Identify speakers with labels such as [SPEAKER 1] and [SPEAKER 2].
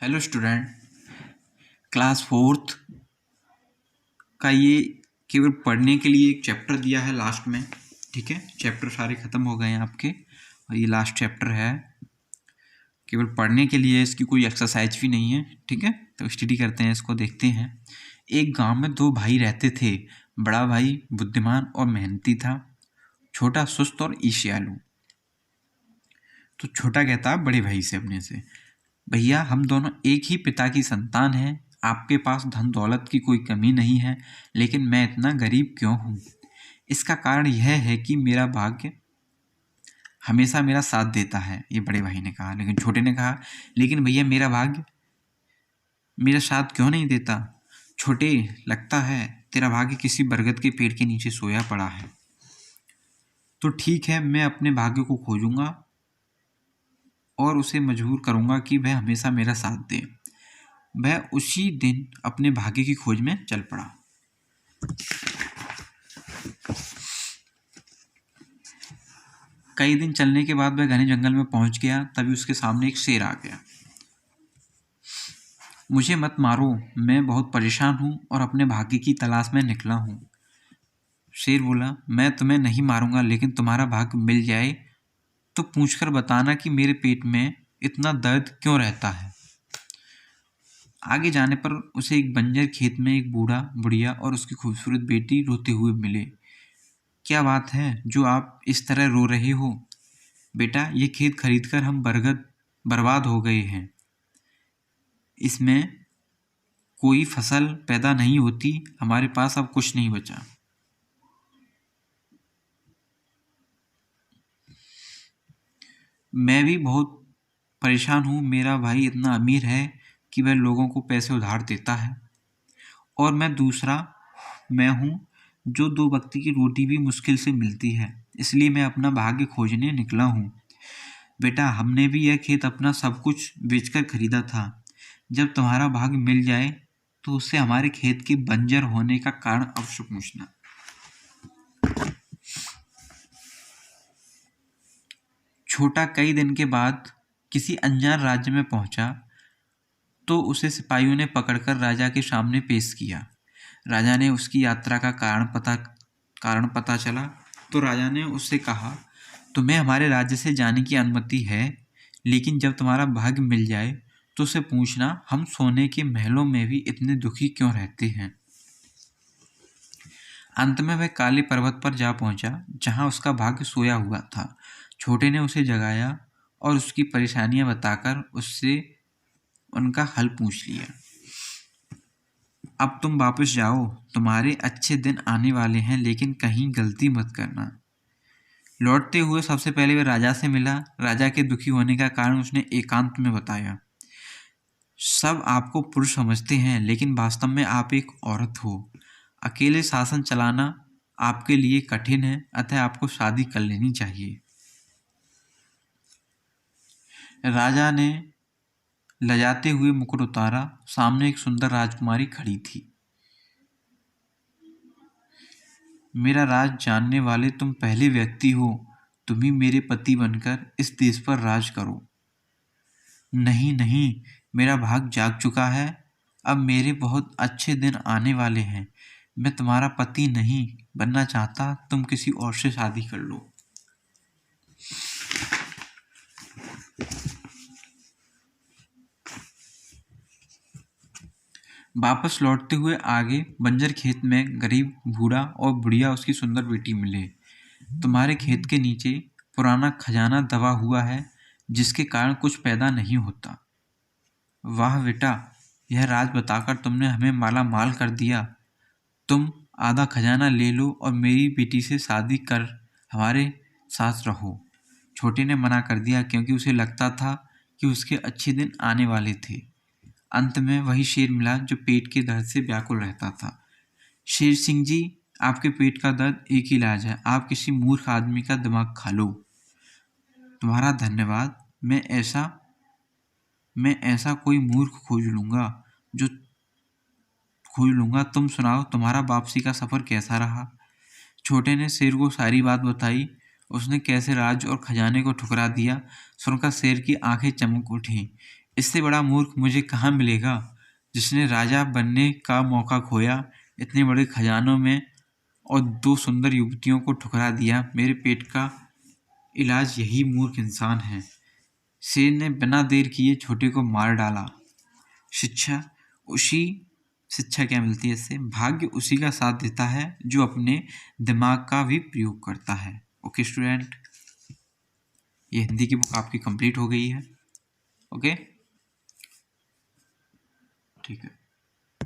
[SPEAKER 1] Hello student. Class fourth का ये केवल पढ़ने के लिए एक चैप्टर दिया है लास्ट में। ठीक है, चैप्टर सारे ख़त्म हो गए हैं आपके और ये लास्ट चैप्टर है, केवल पढ़ने के लिए। इसकी कोई एक्सरसाइज भी नहीं है। ठीक है, तो स्टडी करते हैं, इसको देखते हैं। एक गांव में दो भाई रहते थे। बड़ा भाई बुद्धिमान और मेहनती था, छोटा सुस्त और ईर्ष्यालु। तो छोटा कहता बड़े भाई से अपने से, भैया हम दोनों एक ही पिता की संतान हैं। आपके पास धन दौलत की कोई कमी नहीं है, लेकिन मैं इतना गरीब क्यों हूँ? इसका कारण यह है कि मेरा भाग्य हमेशा मेरा साथ देता है। ये बड़े भाई ने कहा। लेकिन छोटे ने कहा, लेकिन भैया मेरा भाग्य मेरा साथ क्यों नहीं देता? छोटे, लगता है तेरा भाग्य किसी बरगद के पेड़ के नीचे सोया पड़ा है। तो ठीक है, मैं अपने भाग्य को खोजूंगा और उसे मजबूर करूंगा कि वह हमेशा मेरा साथ दे। वह उसी दिन अपने भाग्य की खोज में चल पड़ा। कई दिन चलने के बाद वह घने जंगल में पहुंच गया। तभी उसके सामने एक शेर आ गया। मुझे मत मारो, मैं बहुत परेशान हूं और अपने भाग्य की तलाश में निकला हूं। शेर बोला, मैं तुम्हें नहीं मारूंगा, लेकिन तुम्हारा भाग्य मिल जाए तो पूछकर बताना कि मेरे पेट में इतना दर्द क्यों रहता है। आगे जाने पर उसे एक बंजर खेत में एक बूढ़ा बुढ़िया और उसकी खूबसूरत बेटी रोते हुए मिले। क्या बात है जो आप इस तरह रो रहे हो? बेटा, ये खेत खरीदकर हम बर्बाद हो गए हैं। इसमें कोई फसल पैदा नहीं होती। हमारे पास अब कुछ नहीं बचा। मैं भी बहुत परेशान हूँ। मेरा भाई इतना अमीर है कि वह लोगों को पैसे उधार देता है, और मैं हूँ जो दो वक्त की रोटी भी मुश्किल से मिलती है। इसलिए मैं अपना भाग्य खोजने निकला हूँ। बेटा, हमने भी यह खेत अपना सब कुछ बेचकर खरीदा था। जब तुम्हारा भाग्य मिल जाए तो उससे हमारे खेत के बंजर होने का कारण अवश्य पूछना। छोटा कई दिन के बाद किसी अनजान राज्य में पहुंचा तो उसे सिपाहियों ने पकड़कर राजा के सामने पेश किया। राजा ने उसकी यात्रा का कारण पता चला तो राजा ने उससे कहा, तुम्हें हमारे राज्य से जाने की अनुमति है, लेकिन जब तुम्हारा भाग्य मिल जाए तो उसे पूछना, हम सोने के महलों में भी इतने दुखी क्यों रहते हैं। अंत में वह काले पर्वत पर जा पहुंचा जहां उसका भाग्य सोया हुआ था। छोटे ने उसे जगाया और उसकी परेशानियां बताकर उससे उनका हल पूछ लिया। अब तुम वापस जाओ, तुम्हारे अच्छे दिन आने वाले हैं, लेकिन कहीं गलती मत करना। लौटते हुए सबसे पहले वह राजा से मिला। राजा के दुखी होने का कारण उसने एकांत में बताया। सब आपको पुरुष समझते हैं, लेकिन वास्तव में आप एक औरत हो। अकेले शासन चलाना आपके लिए कठिन है, अतः आपको शादी कर लेनी चाहिए। राजा ने लजाते हुए मुकुट उतारा। सामने एक सुंदर राजकुमारी खड़ी थी। मेरा राज जानने वाले तुम पहले व्यक्ति हो। तुम ही मेरे पति बनकर इस देश पर राज करो। नहीं नहीं, मेरा भाग जाग चुका है। अब मेरे बहुत अच्छे दिन आने वाले हैं। मैं तुम्हारा पति नहीं बनना चाहता। तुम किसी और से शादी कर लो। वापस लौटते हुए आगे बंजर खेत में गरीब बूढ़ा और बुढ़िया उसकी सुंदर बेटी मिले। तुम्हारे खेत के नीचे पुराना खजाना दबा हुआ है, जिसके कारण कुछ पैदा नहीं होता। वाह बेटा, यह राज बताकर तुमने हमें माला माल कर दिया। तुम आधा खजाना ले लो और मेरी बेटी से शादी कर हमारे साथ रहो। छोटे ने मना कर दिया, क्योंकि उसे लगता था कि उसके अच्छे दिन आने वाले थे। अंत में वही शेर मिला जो पेट के दर्द से व्याकुल रहता था। शेर सिंह जी, आपके पेट का दर्द एक ही इलाज है, आप किसी मूर्ख आदमी का दिमाग खा लो। तुम्हारा धन्यवाद। मैं ऐसा कोई मूर्ख खोज लूंगा। तुम सुनाओ, तुम्हारा वापसी का सफर कैसा रहा? छोटे ने शेर को सारी बात बताई। उसने कैसे राज और खजाने को ठुकरा दिया। सुनकर शेर की आंखें चमक उठी। इससे बड़ा मूर्ख मुझे कहाँ मिलेगा, जिसने राजा बनने का मौका खोया, इतने बड़े खजानों में, और 2 सुंदर युवतियों को ठुकरा दिया। मेरे पेट का इलाज यही मूर्ख इंसान है। शेर ने बिना देर किए छोटे को मार डाला। शिक्षा क्या मिलती है इससे? भाग्य उसी का साथ देता है जो अपने दिमाग का भी प्रयोग करता है। ओके स्टूडेंट, ये हिंदी की बुक आपकी कंप्लीट हो गई है। ओके, ठीक है।